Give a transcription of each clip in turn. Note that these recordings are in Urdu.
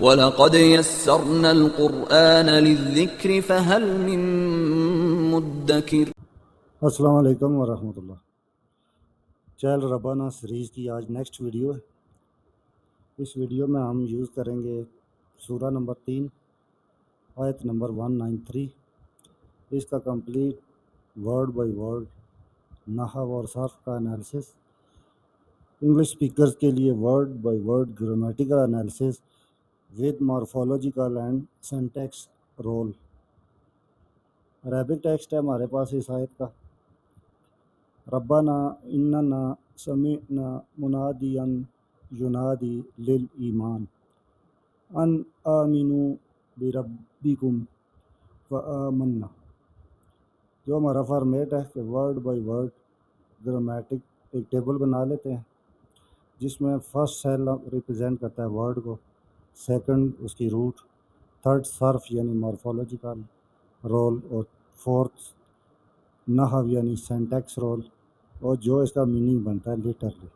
وَلَقَدْ يَسَّرْنَا الْقُرْآنَ لِلذِّكْرِ فَهَلْ مِن مُّدَّكِرٍ۔ السلام علیکم ورحمۃ اللہ۔ چیل ربانہ سیریز کی آج نیکسٹ ویڈیو ہے۔ اس ویڈیو میں ہم یوز کریں گے سورہ نمبر 3 آیت نمبر 193۔ اس کا کمپلیٹ ورڈ بائی ورڈ نحو اور صرف کا انالیسس، انگلش سپیکرز کے لیے word by word grammatical analysis with morphological and syntax rule. Arabic text ہے ہمارے پاس اس آیت کا۔ ربنا اننا سمعنا منادیا ینادی للایمان ان آمنوا بربکم فآمنا۔ جو ہمارا فارمیٹ ہے کہ ورڈ بائی ورڈ گرامیٹک ایک ٹیبل بنا لیتے ہیں جس میں فرسٹ سیل ریپرزینٹ کرتا ہے ورڈ کو، سیکنڈ اس کی روٹ، تھرڈ صرف یعنی مارفولوجیکل رول، اور فورتھ نحو یعنی سینٹیکس رول، اور جو اس کا میننگ بنتا ہے لٹرلی۔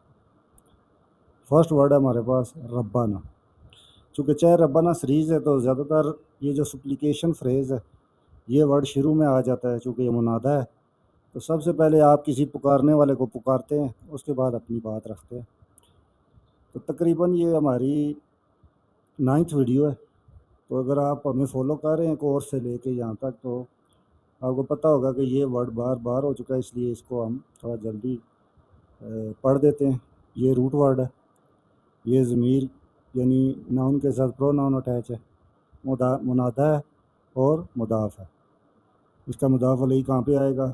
فرسٹ ورڈ ہے ہمارے پاس ربانہ۔ چونکہ چاہے ربانہ سیریز ہے تو زیادہ تر یہ جو سپلیکیشن فریز ہے یہ ورڈ شروع میں آ جاتا ہے، چونکہ یہ منادہ ہے تو سب سے پہلے آپ کسی پکارنے والے کو پکارتے ہیں، اس کے بعد اپنی بات رکھتے ہیں۔ تو تقریباً یہ ہماری 9th ویڈیو ہے، تو اگر آپ ہمیں فالو کر رہے ہیں کورس سے لے کے یہاں تک تو آپ کو پتہ ہوگا کہ یہ ورڈ بار بار ہو چکا ہے، اس لیے اس کو ہم تھوڑا جلدی پڑھ دیتے ہیں۔ یہ روٹ ورڈ ہے، یہ ضمیر یعنی ناؤن کے ساتھ پرو ناؤن اٹیچ ہے، منادہ ہے اور مضاف ہے۔ اس کا مضاف علیہ کہاں پہ آئے گا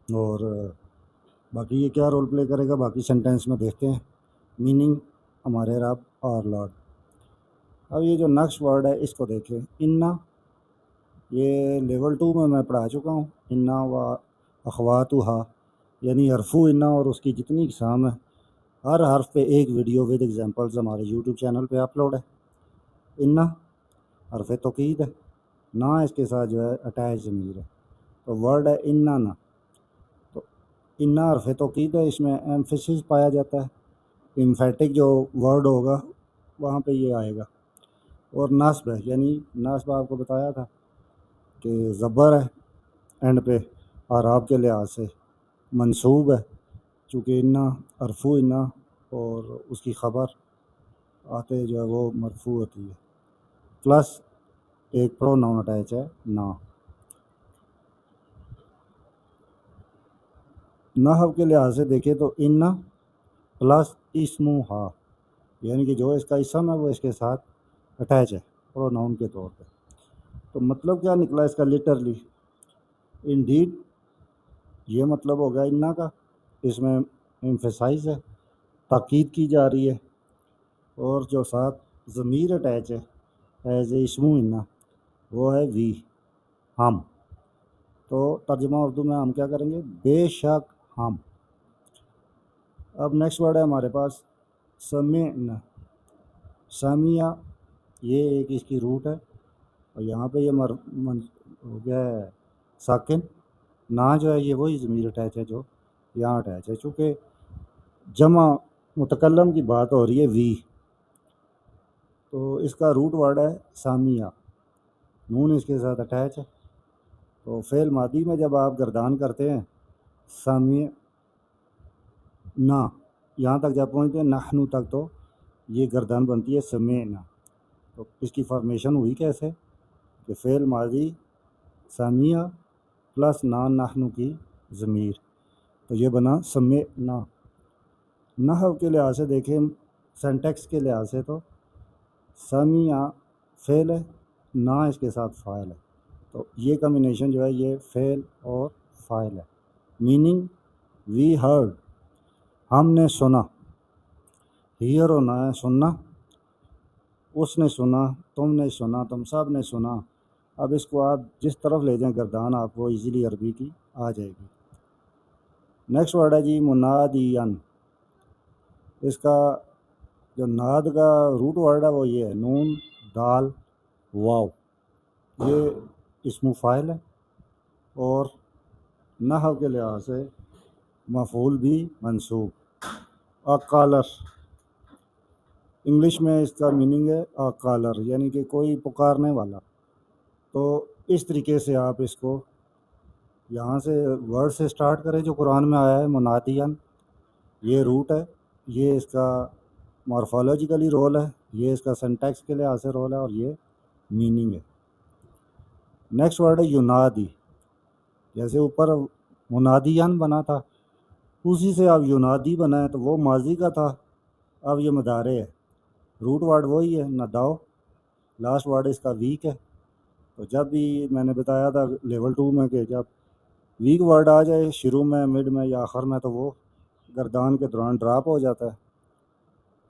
اور باقی یہ کیا رول پلے کرے گا باقی سینٹینس میں دیکھتے ہیں۔ میننگ ہمارے رب اور لارڈ۔ اب یہ جو نیکسٹ ورڈ ہے اس کو دیکھیں، انا، یہ لیول 2 میں پڑھا چکا ہوں۔ انا و اخواتہا یعنی حرفو انا اور اس کی جتنی اقسام ہے، ہر حرف پہ ایک ویڈیو ود ایگزامپلز ہمارے یوٹیوب چینل پہ اپلوڈ ہے۔ انا حرف توکید ہے، نا اس کے ساتھ جو ہے اٹیچ ضمیر ہے، تو ورڈ ہے انا نا۔ تو انا حرف توکید ہے، اس میں ایمفیسس پایا جاتا ہے، امفیٹک جو ورڈ ہوگا وہاں پہ یہ آئے گا۔ اور نصب ہے، یعنی نصب آپ کو بتایا تھا کہ زبر ہے اینڈ پہ، اعراب کے لحاظ سے منصوب ہے، چونکہ انا حرفو انا اور اس کی خبر آتے جو ہے وہ مرفوع ہوتی ہے، پلس ایک پرو ناؤن اٹیچ ہے نا۔ نحو کے لحاظ سے دیکھیں تو انا پلس اسمہا، یعنی کہ جو اس کا اسم ہے وہ اس کے ساتھ اٹیچ ہے پرو ناؤن کے طور پہ۔ تو مطلب کیا نکلا اس کا لٹرلی؟ انڈیڈ یہ مطلب ہوگا انا کا، اس میں ایمفیسائز ہے، تاکید کی جا رہی ہے، اور جو ساتھ ضمیر اٹیچ ہے ایز اے اسمو انا وہ ہے وی، ہم۔ تو ترجمہ اردو میں ہم کیا کریں گے؟ بے شک ہم۔ اب نیکسٹ ورڈ ہے ہمارے پاس سمعنا۔ سامعہ یہ ایک اس کی روٹ ہے، اور یہاں پہ یہ ہو گیا ہے ساکن، نا جو ہے یہ وہی ضمیر اٹیچ ہے جو یہاں اٹیچ ہے، چونکہ جمع متکلم کی بات ہو رہی ہے وی، تو اس کا روٹ ورڈ ہے سامعہ، نون اس کے ساتھ اٹیچ ہے۔ تو فعل ماضی میں جب آپ گردان کرتے ہیں سامع نا، یہاں تک جب پہنچتے ہیں نحنو تک تو یہ گردان بنتی ہے سمعنا۔ تو اس کی فارمیشن ہوئی کیسے کہ فعل ماضی سامعہ پلس نان نحنو کی ضمیر، تو یہ بنا سمعنا۔ نحو کے لحاظ سے دیکھیں، سینٹیکس کے لحاظ سے تو سامعہ فعل ہے، نا اس کے ساتھ فاعل ہے، تو یہ کمبینیشن جو ہے یہ فعل اور فاعل ہے۔ میننگ وی ہرڈ، ہم نے سنا، ہیئر ہونا ہے سننا، اس نے سنا، تم نے سنا، تم سب نے سنا۔ اب اس کو آپ جس طرف لے جائیں گردان آپ کو ایزیلی عربی کی آ جائے گی۔ نیکسٹ ورڈ ہے جی منادین۔ اس کا جو ناد کا روٹ ورڈ ہے وہ یہ ہے نون دال واو، یہ اسم فاعل ہے، اور نحو کے لحاظ سے مفعول بھی منصوب۔ اکالر انگلش میں اس کا میننگ ہے کالر، یعنی کہ کوئی پکارنے والا۔ تو اس طریقے سے آپ اس کو یہاں سے ورڈ سے سٹارٹ کریں جو قرآن میں آیا ہے منادیان، یہ روٹ ہے، یہ اس کا مارفالوجیکلی رول ہے، یہ اس کا سنٹیکس کے لحاظ سے رول ہے، اور یہ میننگ ہے۔ نیکسٹ ورڈ ہے ینادی، جیسے اوپر منادیان بنا تھا اسی سے اب ینادی بنا ہے، تو وہ ماضی کا تھا، اب یہ مضارع ہے۔ روٹ ورڈ وہی ہے نداؤ، لاسٹ ورڈ اس کا ویک ہے۔ تو جب بھی میں نے بتایا تھا لیول 2 میں کہ جب ویک ورڈ آ جائے شروع میں، مڈ میں یا آخر میں، تو وہ گردان کے دوران ڈراپ ہو جاتا ہے۔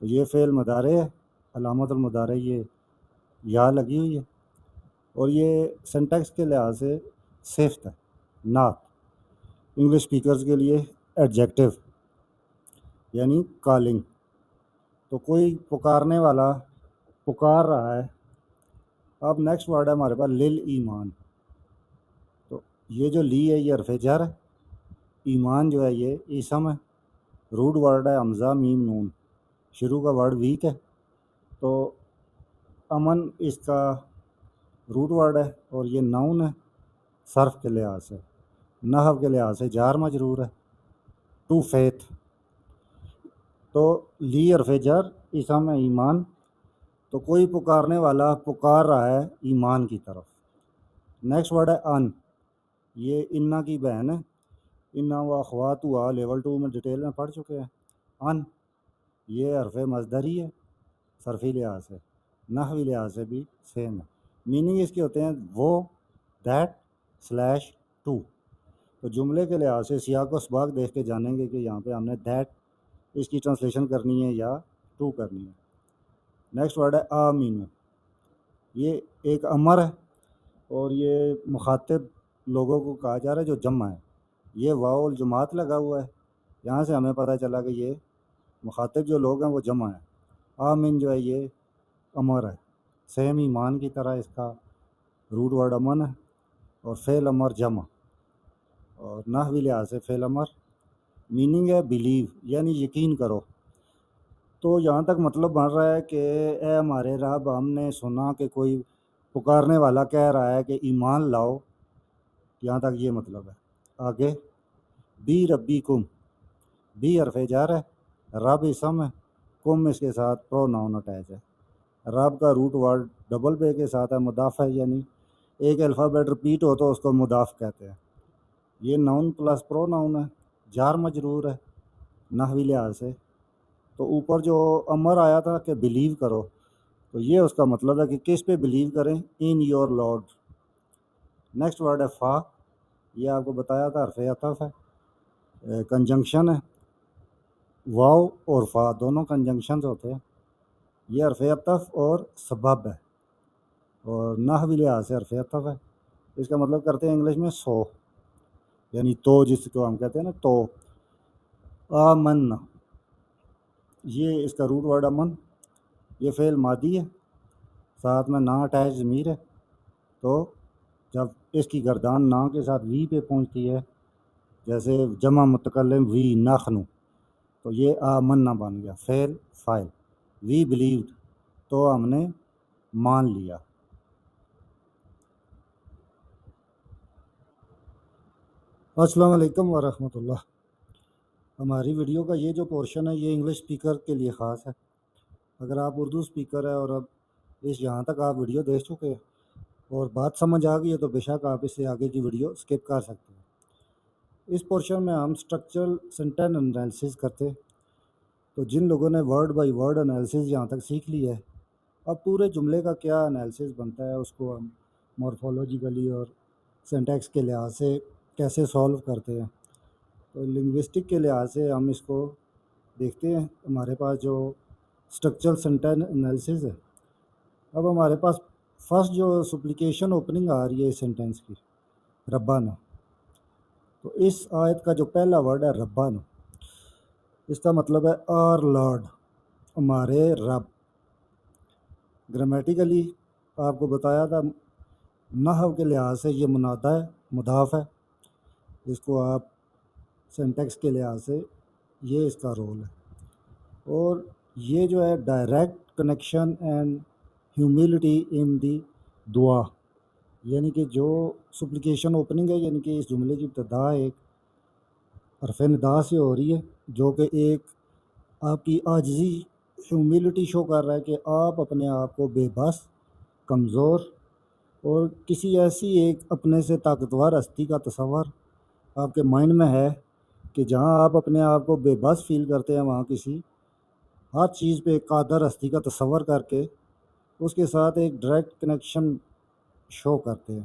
تو یہ فعل مضارع ہے، علامت المضارع یہ یا لگی ہوئی ہے، اور یہ سنٹیکس کے لحاظ سے صفت ہے، نعت۔ انگلش اسپیکرز کے لیے ایڈجیکٹو یعنی کالنگ۔ تو کوئی پکارنے والا پکار رہا ہے۔ اب نیکسٹ ورڈ ہے ہمارے پاس لل ایمان۔ تو یہ جو لی ہے یہ حرف جر ہے، ایمان جو ہے یہ اسم ہے، روٹ ورڈ ہے حمزہ میم نون، شروع کا ورڈ ویک ہے، تو امن اس کا روٹ ورڈ ہے، اور یہ ناؤن ہے صرف کے لحاظ سے، نحو کے لحاظ سے جار مجرور ہے، ٹو فیتھ۔ تو لی حرف جر، اسم ہے ایمان، تو کوئی پکارنے والا پکار رہا ہے ایمان کی طرف۔ نیکسٹ ورڈ ہے ان، یہ انا کی بہن ہے، انا و اخوات ہوا لیول 2 میں ڈیٹیل میں پڑھ چکے ہیں۔ ان یہ حرف مصدری ہے صرفی لحاظ سے، نحوی لحاظ سے بھی سیم ہے۔ میننگ اس کے ہوتے ہیں وہ، دیٹ، سلیش، ٹو۔ تو جملے کے لحاظ سے سیاق و سباق دیکھ کے جانیں گے کہ یہاں پہ ہم نے دیٹ اس کی ٹرانسلیشن کرنی ہے یا ٹو کرنی ہے۔ نیکسٹ ورڈ ہے آمین، یہ ایک امر ہے، اور یہ مخاطب لوگوں کو کہا جا رہا ہے جو جمع ہے، یہ واو الجماعت لگا ہوا ہے، یہاں سے ہمیں پتہ چلا کہ یہ مخاطب جو لوگ ہیں وہ جمع ہیں۔ آمین جو ہے یہ امر ہے، سیم ایمان کی طرح اس کا روٹ ورڈ امن ہے، اور فعل امر جمع، اور نحوی لحاظ سے فعل امر۔ میننگ ہے بلیو یعنی یقین کرو۔ تو یہاں تک مطلب بن رہا ہے کہ اے ہمارے رب، ہم نے سنا کہ کوئی پکارنے والا کہہ رہا ہے کہ ایمان لاؤ، یہاں تک یہ مطلب ہے۔ آگے بی ربی کم، بی حرف جر ہے، رب اسم ہے، کم اس کے ساتھ پرو ناؤن اٹیچ ہے۔ رب کا روٹ ورڈ ڈبل بے کے ساتھ ہے، مضاف ہے، یعنی ایک الفابیٹ رپیٹ ہو تو اس کو مضاف کہتے ہیں۔ یہ ناؤن پلس پرو ناؤن ہے، جار مجرور ہے نحوی لحاظ سے۔ تو اوپر جو امر آیا تھا کہ بلیو کرو، تو یہ اس کا مطلب ہے کہ کس پہ بلیو کریں، ان یور لارڈ۔ نیکسٹ ورڈ ہے فا، یہ آپ کو بتایا تھا حرف عطف ہے، کنجنکشن ہے، واو اور فا دونوں کنجنکشنز ہوتے ہیں، یہ حرف عطف اور سبب ہے، اور نحوی لحاظ سے حرف عطف ہے، اس کا مطلب کرتے ہیں انگلش میں سو، یعنی تو، جس کو ہم کہتے ہیں نا تو۔ آمن، یہ اس کا روٹ ورڈ امن، یہ فعل ماضی ہے، ساتھ میں نا اٹیچ ضمیر ہے، تو جب اس کی گردان نا کے ساتھ وی پہ پہنچتی ہے، جیسے جمع متکلم وی نخنو، تو یہ آمنا بن گیا فعل فاعل، وی بلیوڈ، تو ہم نے مان لیا۔ السلام علیکم ورحمۃ اللہ۔ ہماری ویڈیو کا یہ جو پورشن ہے یہ انگلش اسپیکر کے لیے خاص ہے۔ اگر آپ اردو اسپیکر ہے اور اب یہاں تک آپ ویڈیو دیکھ چکے ہیں اور بات سمجھ آ گئی ہے، تو بے شک آپ اس سے آگے کی ویڈیو اسکپ کر سکتے ہیں۔ اس پورشن میں ہم اسٹرکچرل سینٹینس انالیسس کرتے ہیں۔ تو جن لوگوں نے ورڈ بائی ورڈ انالیسس یہاں تک سیکھ لی ہے، اب پورے جملے کا کیا انالیسس بنتا ہے اس کو ہم مورفولوجیکلی اور سینٹیکس کے لحاظ سے کیسے سولو کرتے ہیں۔ تو لنگوسٹک کے لحاظ سے ہم اس کو دیکھتے ہیں۔ ہمارے پاس جو اسٹرکچرل سینٹینس انالیسس ہے، اب ہمارے پاس فرسٹ جو سپلیکیشن اوپننگ آ رہی ہے اس سینٹینس کی، ربنا، تو اس آیت کا جو پہلا ورڈ ہے ربنا، اس کا مطلب ہے آر لارڈ، ہمارے رب۔ گرامیٹیکلی آپ کو بتایا تھا، نحو کے لحاظ سے یہ منادا ہے، مضاف ہے، اس کو آپ سینٹیکس کے لحاظ سے یہ اس کا رول ہے، اور یہ جو ہے ڈائریکٹ کنیکشن اینڈ ہیوملٹی ان دی دعا، یعنی کہ جو سپلیکیشن اوپننگ ہے، یعنی کہ اس جملے کی ابتدا ایک حرف ندا سے ہو رہی ہے، جو کہ ایک آپ کی عاجزی ہیوملٹی شو کر رہا ہے کہ آپ اپنے آپ کو بے بس، کمزور اور کسی ایسی ایک اپنے سے طاقتور ہستی کا تصور آپ کے مائنڈ میں ہے کہ جہاں آپ اپنے آپ کو بے بس فیل کرتے ہیں، وہاں کسی ہر چیز پہ قادر ہستی کا تصور کر کے اس کے ساتھ ایک ڈائریکٹ کنیکشن شو کرتے ہیں۔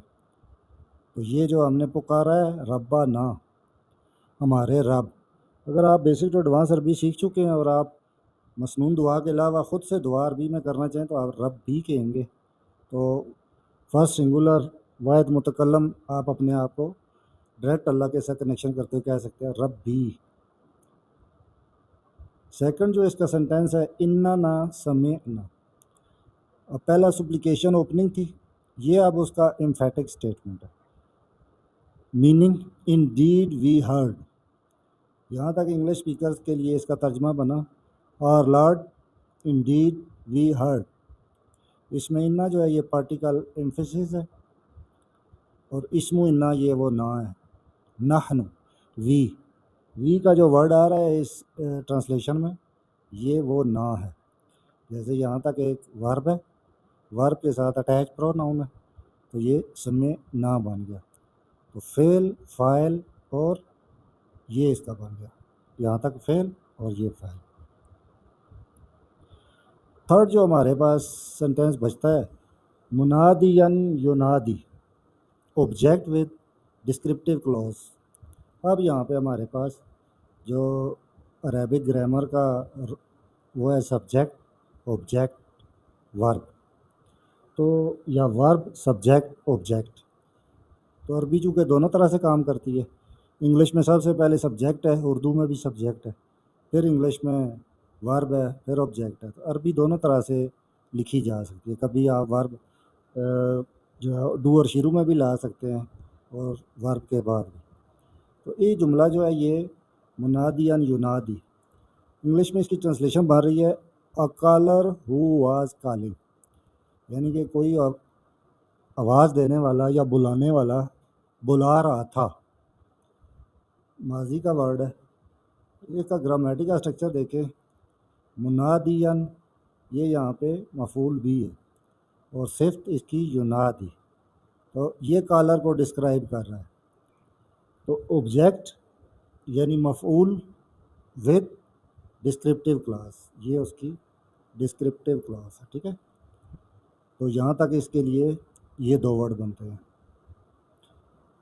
تو یہ جو ہم نے پکارا ہے ربا نا، ہمارے رب، اگر آپ بیسک ٹو ایڈوانس عربی سیکھ چکے ہیں اور آپ مسنون دعا کے علاوہ خود سے دعا عربی میں کرنا چاہیں تو آپ رب بھی کہیں گے۔ تو فرسٹ سنگولر واحد متکلم آپ اپنے آپ کو ڈائریکٹ اللہ کے ساتھ کنیکشن کرتے ہوئے کہہ سکتے ہیں رب بھی۔ سیکنڈ جو اس کا سینٹینس ہے اننا سمعنا، اب پہلا سپلیکیشن اوپننگ تھی، یہ اب اس کا ایمفیٹک سٹیٹمنٹ ہے، meaning indeed we heard, یہاں تک انگلش اسپیکرز کے لیے اس کا ترجمہ بنا our lord indeed we heard, اس میں انا جو ہے یہ پارٹیکل ایمفیسس ہے اور اسم انا یہ وہ نا ہے، نحن وی کا جو ورڈ آ رہا ہے اس ٹرانسلیشن میں یہ وہ نا ہے، جیسے یہاں تک ایک ورب ہے، ورب کے ساتھ اٹیچ پروناؤن ہے، تو یہ سمع نا بن گیا، تو فعل فاعل اور یہ اس کا بن گیا، یہاں تک فعل اور یہ فاعل۔ تھرڈ جو ہمارے پاس سینٹینس بچتا ہے منادین ینادی، آبجیکٹ ود ڈسکرپٹیو کلوز، اب یہاں پہ ہمارے پاس جو عربک گرامر کا وہ ہے سبجیکٹ آبجیکٹ ورب، تو یا ورب سبجیکٹ آبجیکٹ، تو عربی چونکہ دونوں طرح سے کام کرتی ہے، انگلش میں سب سے پہلے سبجیکٹ ہے، اردو میں بھی سبجیکٹ ہے، پھر انگلش میں ورب ہے، پھر آبجیکٹ ہے، تو عربی دونوں طرح سے لکھی جا سکتی ہے، کبھی آپ ورب جو ہے ڈو اور شروع میں بھی لا سکتے ہیں اور ورب کے بعد بھی۔ تو یہ جملہ جو ہے یہ منادین ینادی، انگلش میں اس کی ٹرانسلیشن بن رہی ہے اے کالر ہو واز کالنگ، یعنی کہ کوئی آواز دینے والا یا بلانے والا بلا رہا تھا، ماضی کا ورڈ ہے، اس کا گرامیٹک کا اسٹرکچر دیکھیں، منادین یہ یہاں پہ مفعول بھی ہے اور صفت اس کی ینادی، تو یہ کالر کو ڈسکرائب کر رہا ہے، تو آبجیکٹ یعنی مفعول ود ڈسکرپٹیو کلاس، یہ اس کی ڈسکرپٹیو کلاس ہے، ٹھیک ہے، تو یہاں تک اس کے لیے یہ دو ورڈ بنتے ہیں۔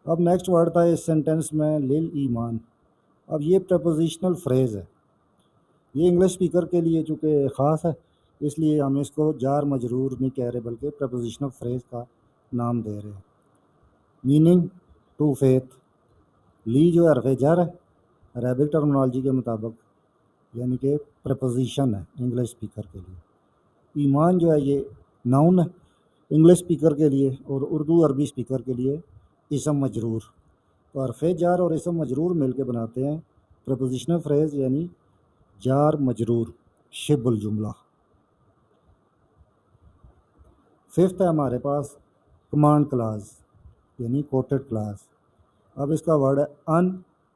اب نیکسٹ ورڈ تھا اس سینٹینس میں لل ایمان، اب یہ پریپوزیشنل فریز ہے، یہ انگلش اسپیکر کے لیے چونکہ خاص ہے اس لیے ہم اس کو جار مجرور نہیں کہہ رہے بلکہ پریپوزیشنل فریز کا نام دے رہے ہیں۔ میننگ ٹو فیتھ، لی جو حرف جر ہے عربک ٹرمنالوجی کے مطابق، یعنی کہ پریپوزیشن ہے انگلش اسپیکر کے لیے، ایمان جو ہے یہ ناؤن ہے انگلش اسپیکر کے لیے اور اردو عربی اسپیکر کے لیے اسم مجرور، تو حرف جار اور اسم مجرور مل کے بناتے ہیں پریپوزیشنل فریز یعنی جار مجرور شبہ الجملہ۔ ففتھ ہے ہمارے پاس کمانڈ کلاز یعنی کوٹڈ کلاز، اب اس کا ورڈ ہے ان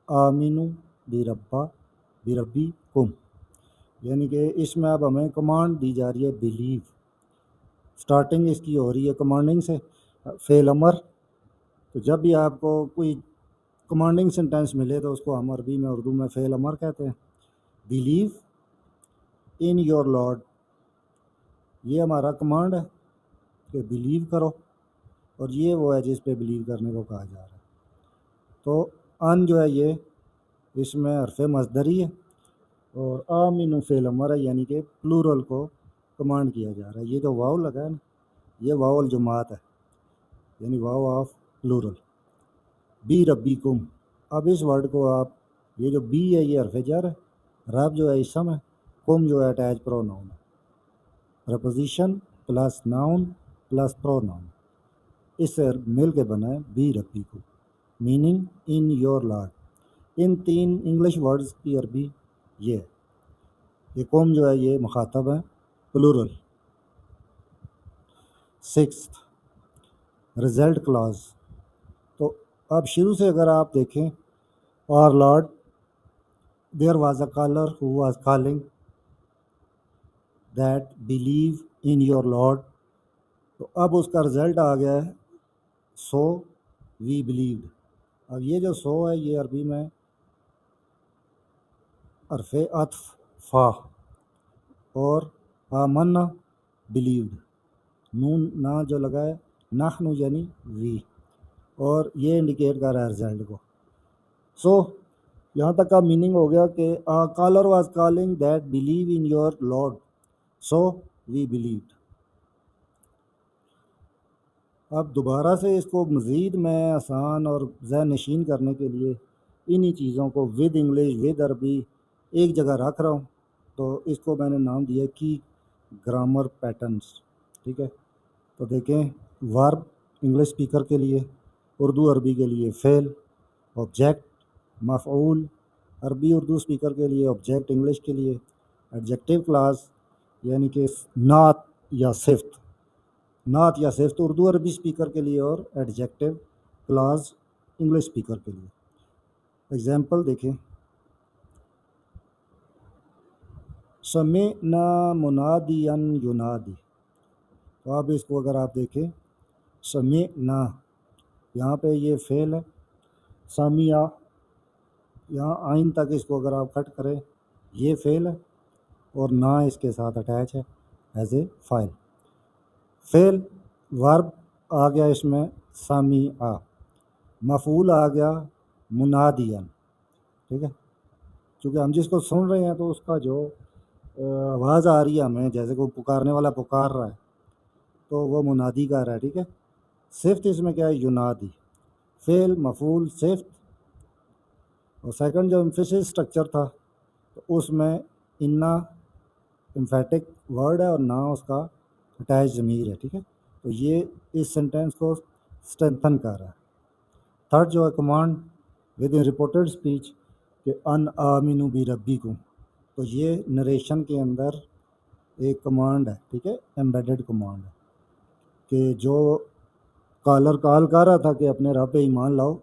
آمینو بربی کم، یعنی کہ اس میں اب ہمیں کمانڈ دی جا رہی ہے بلیو، سٹارٹنگ اس کی ہو رہی ہے کمانڈنگ سے، فعل امر، تو جب بھی آپ کو کوئی کمانڈنگ سینٹینس ملے تو اس کو ہم عربی میں اردو میں فعل امر کہتے ہیں۔ بلیو ان یور لارڈ، یہ ہمارا کمانڈ ہے کہ بلیو کرو، اور یہ وہ ہے جس پہ بلیو کرنے کو کہا جا رہا ہے، تو ان جو ہے یہ اس میں حرف مصدری ہے اور آمین فعل امر ہے، یعنی کہ پلورل کو کمانڈ کیا جا رہا ہے، یہ جو واو لگا ہے نا یہ واو الجماعت ہے یعنی واو آف پلورل، بی ربی کم، اب اس ورڈ کو آپ یہ جو بی ہے یہ حرف جر ہے، رب جو ہے اسم ہے، کم جو ہے اٹیچ پروناؤن ہے، preposition plus noun plus pronoun, اس سے مل کے بنا ہے بی ربی کو، میننگ ان یور لارڈ، ان تین انگلش ورڈز کی عربی یہ ہے۔ یہ قوم جو ہے یہ مخاطب ہے پلورل. 6th result Claus. تو اب شروع سے اگر آپ دیکھیں our Lord there was a caller who was calling that believe in your Lord. تو اب اس کا رزلٹ آ گیا ہے سو وی بلیوڈ. اب یہ جو سو ہے یہ عربی میں حرف عطف فا اور آمنا بلیوڈ نون نہ جو لگا ہے نحن یعنی وی اور یہ انڈیکیٹ کر رہا ہے رزلٹ کو. سو یہاں تک کا میننگ ہو گیا کہ caller was calling that believe in your Lord so we believed. اب دوبارہ سے اس کو مزید میں آسان اور ذہن نشین کرنے کے لیے انہی چیزوں کو ود انگلش ود عربی ایک جگہ رکھ رہا ہوں. تو اس کو میں نے نام دیا کی گرامر پیٹرنز. ٹھیک ہے. تو دیکھیں ورب انگلش اسپیکر کے لیے، اردو عربی کے لیے فعل، آبجیکٹ مفعول عربی اردو اسپیکر کے لیے، آبجیکٹ انگلش کے لیے، ایڈجیکٹیو کلاس یعنی کہ نعت یا صفت، نعت یا صفت اردو عربی اسپیکر کے لیے، اور ایڈجیکٹیو کلاس انگلش اسپیکر کے لیے. ایگزامپل دیکھیں سمعنا منادیا ینادی. تو اب اس کو اگر آپ دیکھیں سمعنا یہاں پہ یہ فعل ہے، سامعہ یہاں آئین تک اس کو اگر آپ کٹ کریں یہ فعل ہے اور نہ اس کے ساتھ اٹیچ ہے ایز اے فائل. فعل ورب آ گیا اس میں سامعہ، مفعول آ گیا منادیا. ٹھیک ہے. چونکہ ہم جس کو سن رہے ہیں تو اس کا جو آواز آ رہی ہے ہمیں جیسے کوئی پکارنے والا پکار رہا ہے تو وہ منادی کا رہا ہے. ٹھیک ہے. صفت اس میں کیا ہے ینادی، فعل مفعول صفت. اور سیکنڈ جو امفیسس اسٹرکچر تھا تو اس میں انا امفیٹک ورڈ ہے اور نہ اس کا اٹیچ ضمیر ہے. ٹھیک ہے. تو یہ اس سینٹینس کو اسٹرینتھن کر رہا ہے. تھرڈ جو ہے command with in reported speech کہ ان آمنو بی ربکم. تو یہ نریشن کے اندر ایک کمانڈ ہے. ٹھیک ہے. ایمبیڈڈ کمانڈ ہے کہ جو کالر کال کر رہا تھا کہ اپنے رب پہ ایمان لاؤ،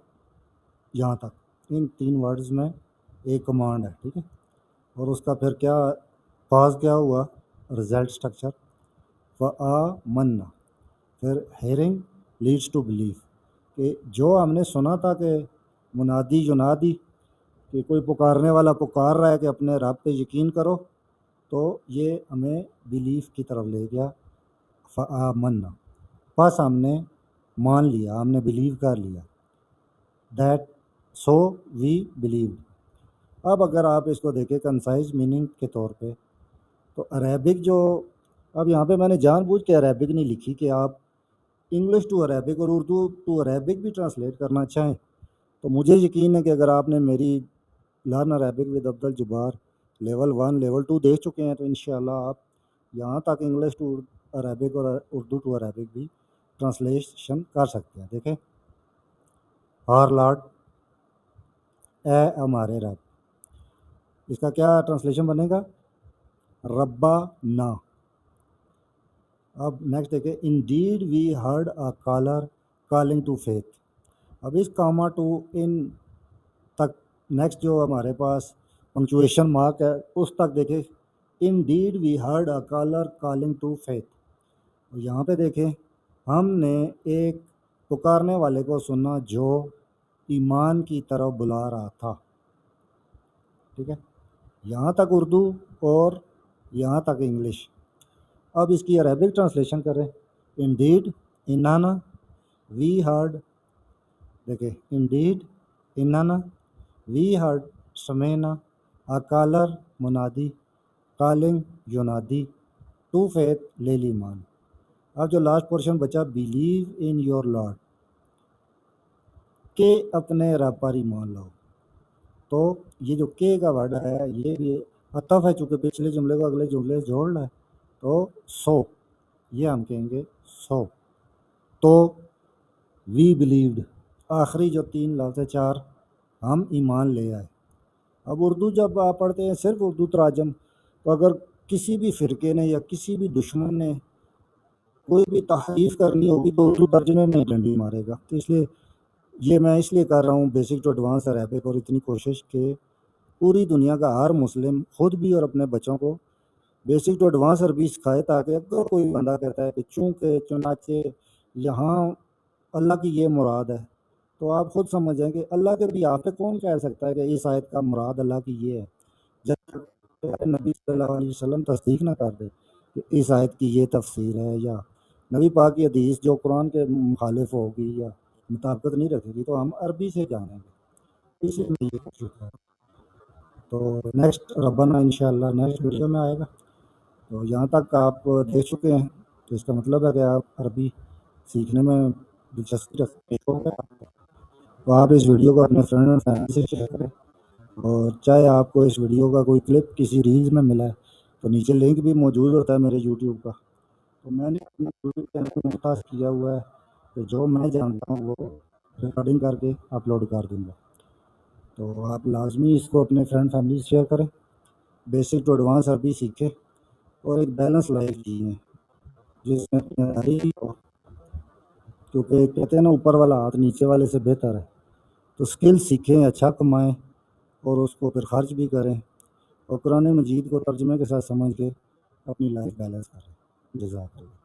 یہاں تک ان 3 ورڈز میں ایک کمانڈ ہے. ٹھیک ہے. اور اس کا پھر کیا پاز کیا ہوا رزلٹ اسٹرکچر فآمنا، پھر ہیئرنگ لیڈس ٹو بلیف کہ جو ہم نے سنا تھا کہ منادی ینادی کہ کوئی پکارنے والا پکار رہا ہے کہ اپنے رب پہ یقین کرو، تو یہ ہمیں بلیف کی طرف لے گیا. فآمنا پس ہم نے مان لیا، ہم نے بلیو کر لیا. That so we believed. اب اگر آپ اس کو دیکھیں کنسائز میننگ کے طور پہ تو عربک جو اب یہاں پہ میں نے جان بوجھ کے عربک نہیں لکھی کہ آپ انگلش ٹو عربک اور اردو ٹو عربک بھی ٹرانسلیٹ کرنا چاہیں تو مجھے یقین ہے کہ اگر آپ نے میری learn Arabic with Abdul الجبار level 1 level 2 دیکھ چکے ہیں تو انشاءاللہ آپ یہاں تک انگلش ٹو عربک اور اردو ٹو عربک بھی ٹرانسلیشن کر سکتے ہیں. دیکھیں آر لارڈ اے ہمارے رب، اس کا کیا ٹرانسلیشن بنے گا ربا نا. اب نیکسٹ دیکھیں indeed we heard a caller calling to faith. اب اس کاما ٹو ان تک نیکسٹ جو ہمارے پاس پنکچویشن مارک ہے اس تک دیکھیں indeed we heard a caller calling to faith. یہاں پہ دیکھیں ہم نے ایک پکارنے والے کو سنا جو ایمان کی طرف بلا رہا تھا. ٹھیک ہے. یہاں تک اردو اور یہاں تک انگلش. اب اس کی عربک ٹرانسلیشن کریں انڈیڈ انانا وی ہرڈ. دیکھیں انڈیڈ انانا وی ہرڈ سمینا ا کالر منادی کالنگ ینادی ٹو فیتھ لیل ایمان. اب جو لاسٹ پورشن بچا بلیو ان یور لارڈ کہ اپنے رب پر ایمان لاؤ. تو یہ جو کے کا ورڈ ہے یہ بھی عطف ہے چونکہ پچھلے جملے کو اگلے جملے سے جوڑنا ہے تو سو یہ ہم کہیں گے سو. تو وی بلیوڈ آخری جو 3 لفظ ہے 4 ہم ایمان لے آئے. اب اردو جب آپ پڑھتے ہیں صرف اردو تراجم تو اگر کسی بھی فرقے نے یا کسی بھی دشمن نے کوئی بھی تحریف کرنی ہوگی تو اردو ترجمے میں ڈنڈی مارے گا. تو اس لیے یہ میں اس لیے کر رہا ہوں بیسک ٹو ایڈوانس عربک، اور اتنی کوشش کہ پوری دنیا کا ہر مسلم خود بھی اور اپنے بچوں کو بیسک ٹو ایڈوانس عربی سکھائے، تاکہ اگر کوئی بندہ کہتا ہے کہ چونکہ چنانچہ یہاں اللہ کی یہ مراد ہے، تو آپ خود سمجھ جائیں کہ اللہ کے بھی آپ پہ کون کہہ سکتا ہے کہ اس آیت کا مراد اللہ کی یہ ہے، جب تک نبی صلی اللہ علیہ وسلم تصدیق نہ کر دے کہ اس آیت کی یہ تفسیر ہے، یا نبی پاک کی حدیث جو قرآن کے مخالف ہوگی یا مطابقت نہیں رکھے گی، تو ہم عربی سے جانیں گے. اسی میں یہ کچھ ہے. تو نیکسٹ ربنا انشاءاللہ نیکسٹ ویڈیو میں آئے گا. تو یہاں تک آپ دیکھ چکے ہیں، تو اس کا مطلب ہے کہ آپ عربی سیکھنے میں دلچسپی رکھتے ہو گے. تو آپ اس ویڈیو کو اپنے فرینڈ اور فیملی سے شیئر کریں، اور چاہے آپ کو اس ویڈیو کا کوئی کلپ کسی ریلز میں ملا ہے تو نیچے لنک بھی موجود ہوتا ہے میرے یوٹیوب کا. تو میں نے اپنے یوٹیوب چینل کو مختص کیا ہوا ہے کہ جو میں جانتا ہوں وہ ریکارڈنگ کر کے اپلوڈ کر دوں گا. تو آپ لازمی اس کو اپنے فرینڈ فیملی سے شیئر کریں، بیسک ٹو ایڈوانس عربی سیکھیں، اور ایک بیلنس لائف جیئیں جس میں تیاری ہو، کیونکہ کہتے ہیں نا اوپر والا ہاتھ نیچے والے سے بہتر ہے. تو سکل سیکھیں، اچھا کمائیں، اور اس کو پھر خرچ بھی کریں، اور قرآن مجید کو ترجمے کے ساتھ سمجھ کے اپنی لائف بیلنس کریں. جزاک اللہ.